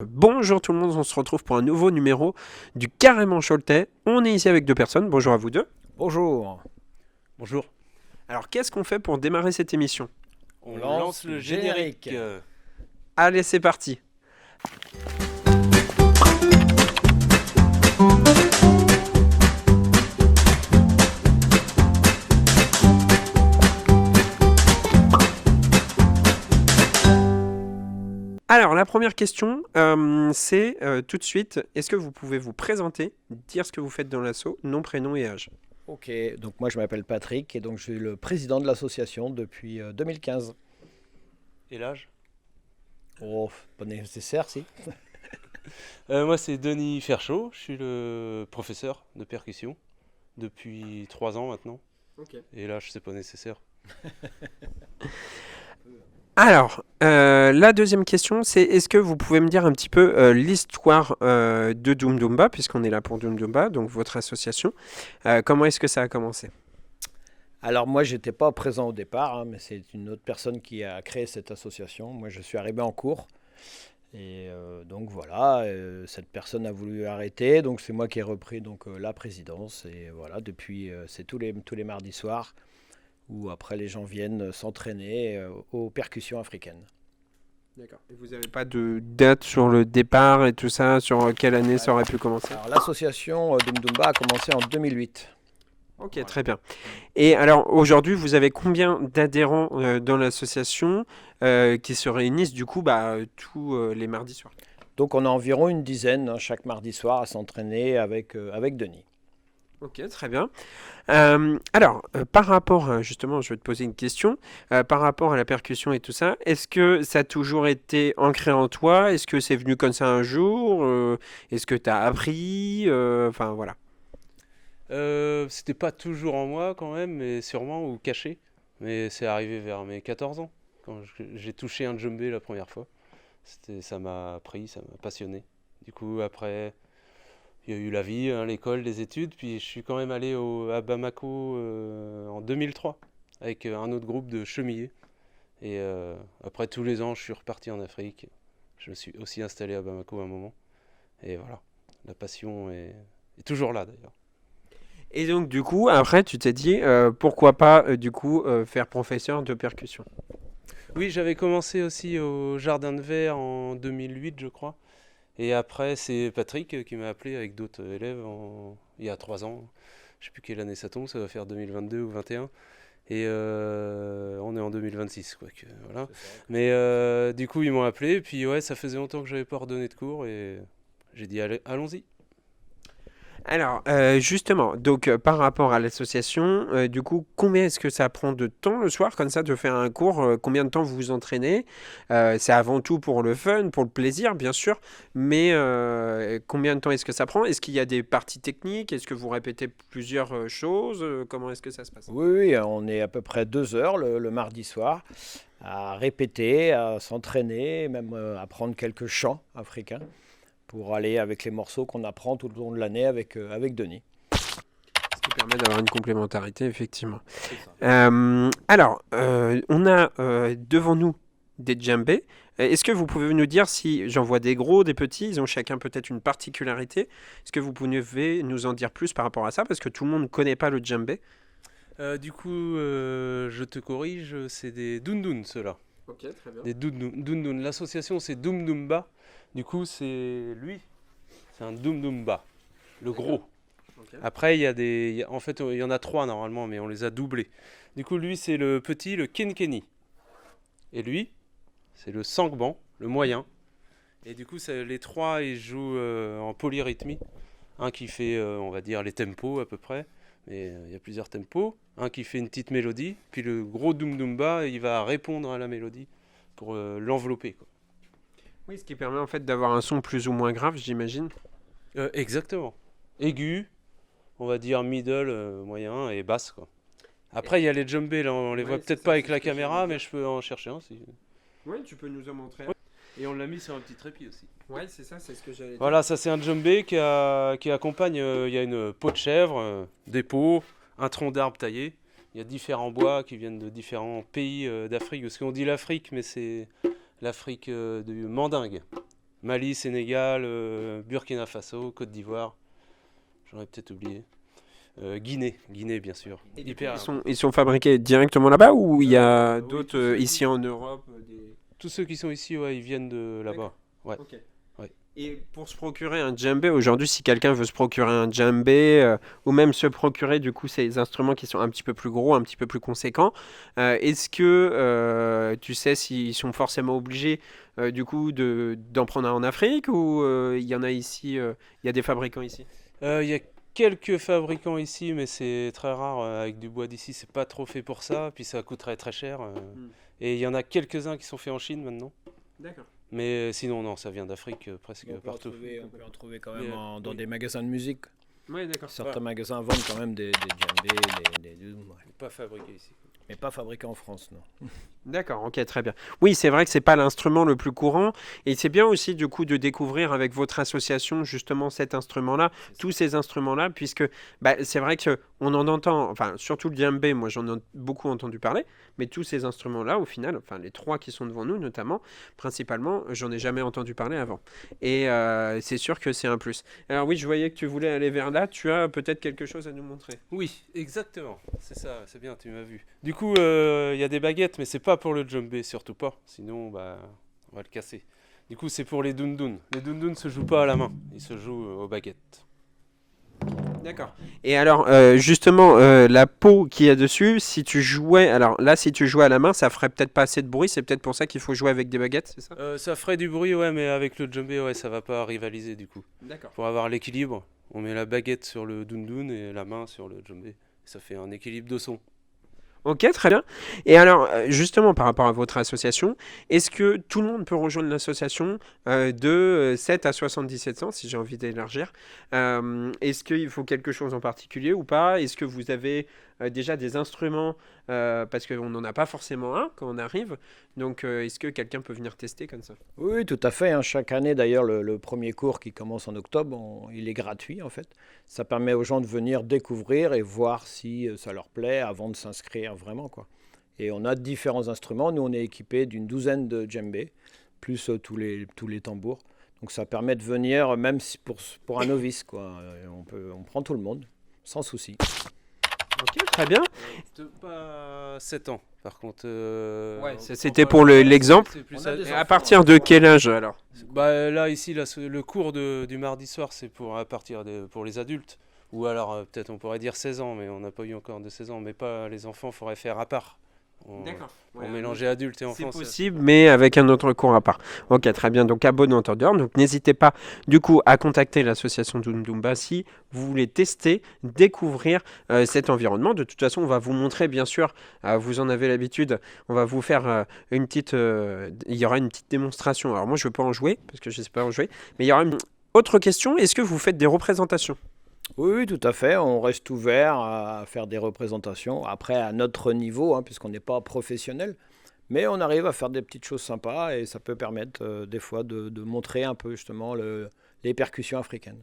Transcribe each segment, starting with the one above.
Bonjour tout le monde, on se retrouve pour un nouveau numéro du Carrément Choletais. On est ici avec deux personnes, bonjour à vous deux. Bonjour. Bonjour. Alors qu'est-ce qu'on fait pour démarrer cette émission? On lance lance le le générique. générique. Allez, c'est parti. Alors la première question, c'est tout de suite, est-ce que vous pouvez vous présenter, dire ce que vous faites dans l'asso, nom, prénom et âge? Ok, donc moi je m'appelle Patrick et donc je suis le président de l'association depuis 2015. Et l'âge? Oh, pas nécessaire si. Moi, c'est Denis Ferchaud. Je suis le professeur de percussion depuis 3 ans maintenant. Et l'âge, c'est pas nécessaire. Alors, la deuxième question, c'est est-ce que vous pouvez me dire un petit peu l'histoire de Doom Doomba, puisqu'on est là pour Doom Doomba, donc votre association. Comment est-ce que ça a commencé? Alors moi j'étais pas présent au départ, hein, mais c'est une autre personne qui a créé cette association. Moi je suis arrivé en cours et donc voilà, cette personne a voulu arrêter, donc c'est moi qui ai repris donc la présidence et voilà depuis c'est tous les mardis soirs où après les gens viennent s'entraîner aux percussions africaines. D'accord. Et vous n'avez pas de date sur le départ et tout ça, sur quelle année ça aurait pu commencer? Alors l'association Doom Doomba a commencé en 2008. Ok, Voilà. très bien. Et alors aujourd'hui, vous avez combien d'adhérents dans l'association qui se réunissent du coup tous les mardis soirs? Donc on a environ une dizaine hein, chaque mardi soir à s'entraîner avec Denis. Ok, très bien. Par rapport, justement, je vais te poser une question. Par rapport à la percussion et tout ça, est-ce que ça a toujours été ancré en toi? Est-ce que c'est venu comme ça un jour? Est-ce que tu as appris? Enfin, voilà. C'était pas toujours en moi quand même, mais sûrement, ou caché. Mais c'est arrivé vers mes 14 ans, quand j'ai touché un djembé la première fois. Ça m'a pris, ça m'a passionné. Du coup, après, il y a eu la vie, hein, l'école, les études, puis je suis quand même allé à Bamako en 2003 avec un autre groupe de chemillés. Et après tous les ans, je suis reparti en Afrique. Je me suis aussi installé à Bamako à un moment. Et voilà, la passion est toujours là d'ailleurs. Et donc, du coup, après, tu t'es dit, pourquoi pas, faire professeur de percussion? Oui, j'avais commencé aussi au Jardin de Verre en 2008, je crois. Et après, c'est Patrick qui m'a appelé avec d'autres élèves il y a 3 ans. Je sais plus quelle année ça tombe, ça va faire 2022 ou 2021. Et on est en 2026, quoi. Voilà. Mais du coup, ils m'ont appelé. Et puis, ouais, ça faisait longtemps que j'avais pas redonné de cours. Et j'ai dit, allons-y. Alors, justement, donc par rapport à l'association, du coup, combien est-ce que ça prend de temps le soir, comme ça, de faire un cours? Combien de temps vous vous entraînez? C'est avant tout pour le fun, pour le plaisir, bien sûr, mais combien de temps est-ce que ça prend? Est-ce qu'il y a des parties techniques? Est-ce que vous répétez plusieurs choses? Comment est-ce que ça se passe? Oui, oui, on est à peu près 2 heures le mardi soir à répéter, à s'entraîner, même apprendre quelques chants africains pour aller avec les morceaux qu'on apprend tout au long de l'année avec Denis. Ce qui permet d'avoir une complémentarité, effectivement. C'est ça. On a devant nous des djembés. Est-ce que vous pouvez nous dire si j'en vois des gros, des petits, ils ont chacun peut-être une particularité? Est-ce que vous pouvez nous en dire plus par rapport à ça? Parce que tout le monde ne connaît pas le djembé. Du coup, je te corrige, c'est des Dundun, ceux-là. Ok, très bien. Des Dundun. L'association, c'est Doom Doomba. Du coup, c'est lui. C'est un Doom Doomba. Le gros. Okay. Après, en fait, il y en a 3 normalement, mais on les a doublés. Du coup, lui, c'est le petit, le Kenkeni. Et lui, c'est le Sangban, le moyen. Et du coup, les 3, ils jouent en polyrythmie. Un qui fait, on va dire, les tempos à peu près. Mais il y a plusieurs tempos. Un qui fait une petite mélodie. Puis le gros Doom Doomba, il va répondre à la mélodie pour l'envelopper, quoi. Oui, ce qui permet en fait d'avoir un son plus ou moins grave, j'imagine. Exactement. Aigu, on va dire middle, moyen et basse, quoi. Après, il y a les djembés, là, on les voit peut-être pas avec la caméra, mais je peux en chercher un. Si... Oui, tu peux nous en montrer. Ouais. Et on l'a mis sur un petit trépied aussi. Oui, c'est ça, c'est ce que j'allais dire. Voilà, ça c'est un djembé qui accompagne, il y a une peau de chèvre, des pots, un tronc d'arbre taillé. Il y a différents bois qui viennent de différents pays d'Afrique. Parce qu'on dit l'Afrique, mais c'est l'Afrique du Mandingue. Mali, Sénégal, Burkina Faso, Côte d'Ivoire. J'aurais peut-être oublié. Guinée bien sûr. Hyper. Ils sont fabriqués directement là-bas ou il y a Oui, d'autres tous ceux ici qui- en Europe Tous ceux qui sont ici, ouais, ils viennent de là-bas. Ouais. Ok. Ouais. Et pour se procurer un djembé, aujourd'hui, si quelqu'un veut se procurer un djembé ou même se procurer du coup ces instruments qui sont un petit peu plus gros, un petit peu plus conséquents, est-ce que tu sais s'ils sont forcément obligés du coup d'en prendre un en Afrique ou il y en a ici, il y a des fabricants ici? Il y a quelques fabricants ici, mais c'est très rare. Avec du bois d'ici, c'est pas trop fait pour ça. Puis ça coûterait très cher. Hmm. Et il y en a quelques-uns qui sont faits en Chine maintenant. D'accord. Mais sinon, non, ça vient d'Afrique presque partout. On peut en trouver quand même Mais, dans oui. des magasins de musique. Oui, d'accord. Certains magasins vendent quand même des djembés, des djembés, ouais. Pas fabriqué ici. Mais pas fabriqués en France, non. D'accord, ok, très bien. Oui, c'est vrai que c'est pas l'instrument le plus courant, et c'est bien aussi du coup de découvrir avec votre association justement cet instrument-là, tous ces instruments-là, puisque bah, c'est vrai que on en entend, enfin surtout le djembé, moi j'en ai beaucoup entendu parler, mais tous ces instruments-là, au final, enfin les trois qui sont devant nous notamment, principalement, j'en ai jamais entendu parler avant, et c'est sûr que c'est un plus. Alors oui, je voyais que tu voulais aller vers là, tu as peut-être quelque chose à nous montrer. Oui, exactement. C'est ça, c'est bien, tu m'as vu. Du coup, il y a des baguettes, mais c'est pas pour le djembé, surtout pas. Sinon, bah, on va le casser. Du coup, c'est pour les dundun. Les dundun se jouent pas à la main, ils se jouent aux baguettes. D'accord. Et alors, justement, la peau qu'il y a dessus, si tu jouais, alors là, si tu jouais à la main, ça ferait peut-être pas assez de bruit, c'est peut-être pour ça qu'il faut jouer avec des baguettes, c'est ça? Ça ferait du bruit, ouais, mais avec le djembé, ouais, ça va pas rivaliser du coup. D'accord. Pour avoir l'équilibre, on met la baguette sur le dundun et la main sur le djembé. Ça fait un équilibre de son. Ok, très bien. Et alors, justement, par rapport à votre association, est-ce que tout le monde peut rejoindre l'association de 7 à 77 ans, si j'ai envie d'élargir? Est-ce qu'il faut quelque chose en particulier ou pas? Est-ce que vous avez déjà des instruments, parce qu'on n'en a pas forcément un quand on arrive, donc est-ce que quelqu'un peut venir tester comme ça? Oui, tout à fait, hein. Chaque année, d'ailleurs, le premier cours qui commence en octobre, il est gratuit en fait. Ça permet aux gens de venir découvrir et voir si ça leur plaît avant de s'inscrire vraiment, quoi. Et on a différents instruments. Nous, on est équipé d'une douzaine de djembés, plus tous les tambours. Donc ça permet de venir, même si pour un novice, quoi. On prend tout le monde, sans souci. Ok, très bien. Pas 7 ans, par contre. Ouais, on c'était prend pour pas- l'exemple. c'est plus On a des Et enfants, à partir de quel âge alors? Bah, là, ici, le cours du mardi soir, c'est pour les adultes. Ou alors, peut-être, on pourrait dire 16 ans, mais on n'a pas eu encore de 16 ans. Mais pas les enfants, il faudrait faire à part. Pour mélanger adultes et C'est enfants. possible, mais avec un autre cours à part. Ok, très bien. Donc, à bon entendeur. Donc, n'hésitez pas, du coup, à contacter l'association Dundumba si vous voulez tester, découvrir cet environnement. De toute façon, on va vous montrer, bien sûr, vous en avez l'habitude, on va vous faire une petite... il y aura une petite démonstration. Alors, moi, je ne veux pas en jouer, parce que je ne sais pas en jouer, mais il y aura une autre question. Est-ce que vous faites des représentations? Oui, oui, tout à fait. On reste ouvert à faire des représentations. Après, à notre niveau, hein, puisqu'on n'est pas professionnel. Mais on arrive à faire des petites choses sympas et ça peut permettre des fois de montrer un peu justement les percussions africaines.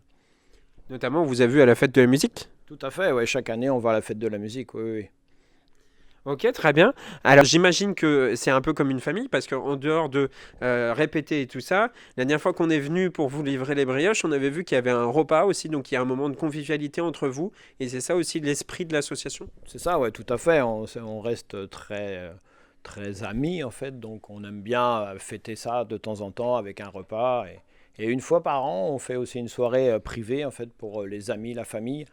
Notamment, vous avez vu à la fête de la musique? Tout à fait, ouais, chaque année on va à la fête de la musique, oui, oui. Ok, très bien. Alors j'imagine que c'est un peu comme une famille parce qu'en dehors de répéter et tout ça, la dernière fois qu'on est venu pour vous livrer les brioches, on avait vu qu'il y avait un repas aussi, donc il y a un moment de convivialité entre vous et c'est ça aussi l'esprit de l'association. C'est ça, ouais, tout à fait. On reste très amis en fait, donc on aime bien fêter ça de temps en temps avec un repas. Et une fois par an, on fait aussi une soirée privée en fait pour les amis, la famille,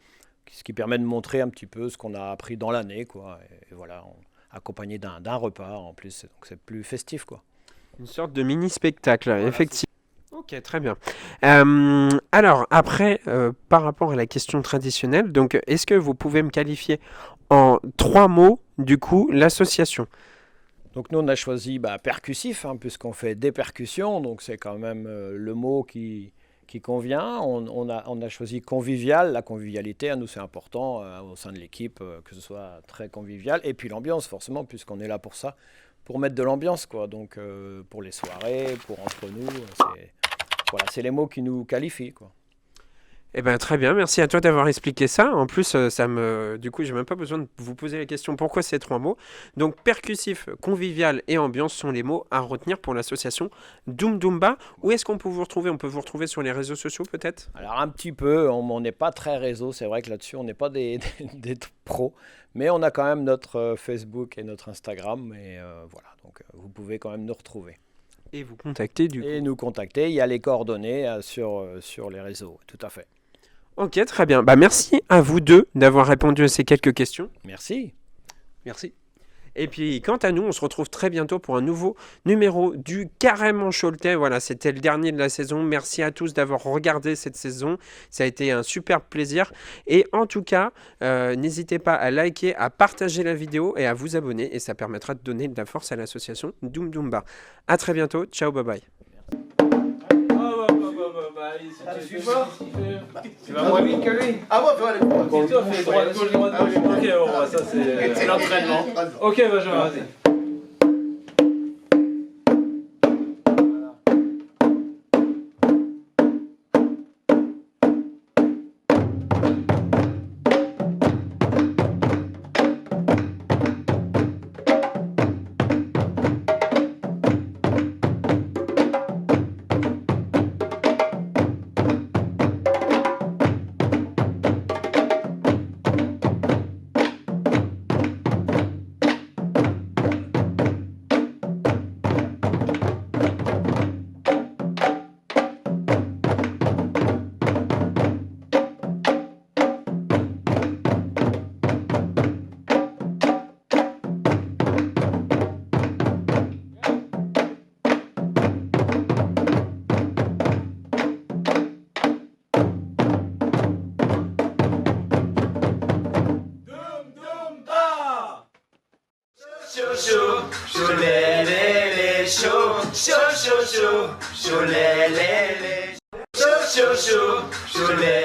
ce qui permet de montrer un petit peu ce qu'on a appris dans l'année, quoi. Et voilà, accompagné d'un repas en plus, donc c'est plus festif, quoi. Une sorte de mini-spectacle, Voilà, effectivement. Ok, très bien. Alors, après, par rapport à la question traditionnelle, donc, est-ce que vous pouvez me qualifier en 3 mots, du coup, l'association? Donc nous, on a choisi percussif, hein, puisqu'on fait des percussions, donc c'est quand même le mot qui convient. On a choisi convivial, la convivialité, à nous c'est important au sein de l'équipe, que ce soit très convivial. Et puis l'ambiance, forcément, puisqu'on est là pour ça, pour mettre de l'ambiance, quoi. Donc pour les soirées, pour entre nous, voilà, c'est les mots qui nous qualifient, quoi. Eh ben, très bien, merci à toi d'avoir expliqué ça. En plus, du coup, j'ai même pas besoin de vous poser la question pourquoi ces 3 mots. Donc, percussif, convivial et ambiance sont les mots à retenir pour l'association Doom Doomba. Où est-ce qu'on peut vous retrouver? On peut vous retrouver sur les réseaux sociaux peut-être? Alors un petit peu, on n'est pas très réseau, c'est vrai que là-dessus on n'est pas des pros, mais on a quand même notre Facebook et notre Instagram, et voilà, donc vous pouvez quand même nous retrouver. Et vous contacter du coup. Et nous contacter, il y a les coordonnées sur les réseaux, tout à fait. Ok, très bien. Bah, merci à vous deux d'avoir répondu à ces quelques questions. Merci. Merci. Et puis, quant à nous, on se retrouve très bientôt pour un nouveau numéro du Carrément Choletais. Voilà, c'était le dernier de la saison. Merci à tous d'avoir regardé cette saison. Ça a été un super plaisir. Et en tout cas, n'hésitez pas à liker, à partager la vidéo et à vous abonner. Et ça permettra de donner de la force à l'association Doom Doomba. À très bientôt. Ciao, bye bye. Tu vas moins vite que lui. Ah ouais, faut aller. Toi, fais droite, gauche, droite, gauche. Ok, bon, ça c'est l'entraînement. Ok, Benjamin, vas-y. Chaud, chaud, chaud, chaud,